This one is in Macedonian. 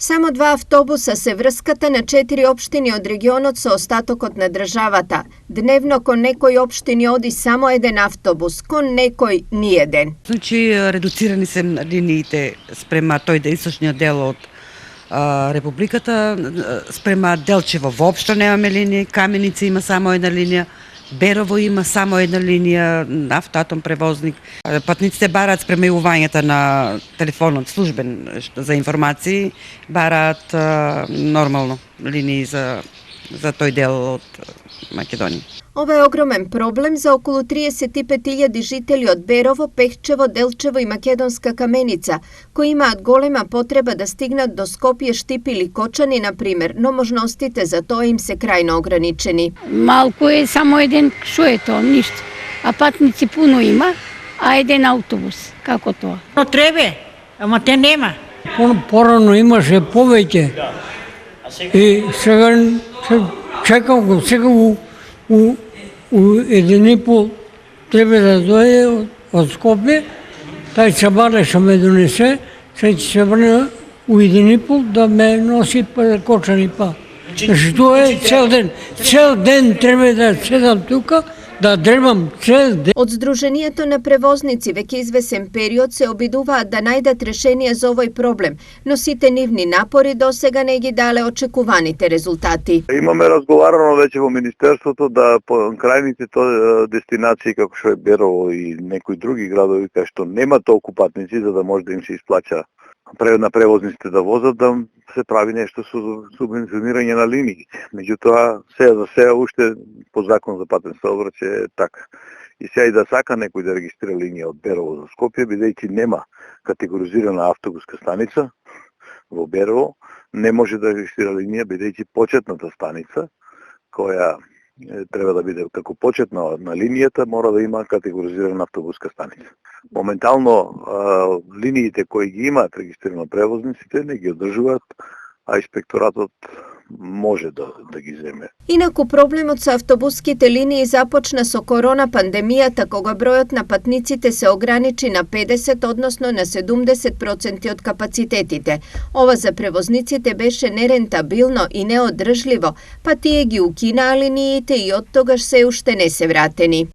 Само 2 автобуса се врската на 4 општини од регионот со остатокот на државата. Дневно кон некои општини оди само еден автобус, кон некој ниеден. Значи, редуцирани се линиите спрема тој источниот дел од Републиката, спрема Делчево воопшто немаме линии, Каменица има само една линија, Берово има само една линија, автоатом превозник. Патниците бараат спремајувањата на телефонот службен за информации, бараат нормално линии за тој дел од Македонија. Ова е огромен проблем за околу 35.000 жители од Берово, Пехчево, Делчево и Македонска Каменица, кои имаат голема потреба да стигнат до Скопје, Штип или Кочани, например, но можностите за тоа им се крајно ограничени. Малку е само еден, шо е тоа, ништо. А патници пуно има, а еден автобус, како тоа? Но требе, ама те нема. Порано имаше повеќе. И сега чекам го, сега у 1,5 треба да дојде од Скопје, тај чабале што ме донесе, се ќе се врне у 1,5 да ме носи Кочани па. Значи тоа е цел ден треба да седам тука, да дребам цел ден. Од Сдруженијето на превозници веќе извесен период се обидуваат да најдат решение за овој проблем, но сите нивни напори досега не ги дале очекуваните резултати. Имаме разговарано веќе во Министерството да по крајните дестинации како што е Берово и некои други градови кај што нема толку патници за да може да им се исплаќа на превозниците да возат, да се прави нешто со субвенционирање на линии. Меѓутоа, за сега уште по закон за патен сообраќај е така. И сега и да сака некој да регистрира линија од Берово за Скопје, бидејќи нема категоризирана автобуска станица во Берово, не може да регистрира линија бидејќи почетната станица, која треба да биде како почетна на линијата, мора да има категоризирана автобуска станица. Моментално линиите кои ги имаат регистрирано превозниците не ги одржуваат, а инспекторатот може да ги земе. Инаку проблемот со автобуските линии започна со корона пандемијата, кога бројот на патниците се ограничи на 50, односно на 70% од капацитетите. Ова за превозниците беше нерентабилно и неодржливо, па тие ги укинаа линиите и од тогаш се уште не се вратени.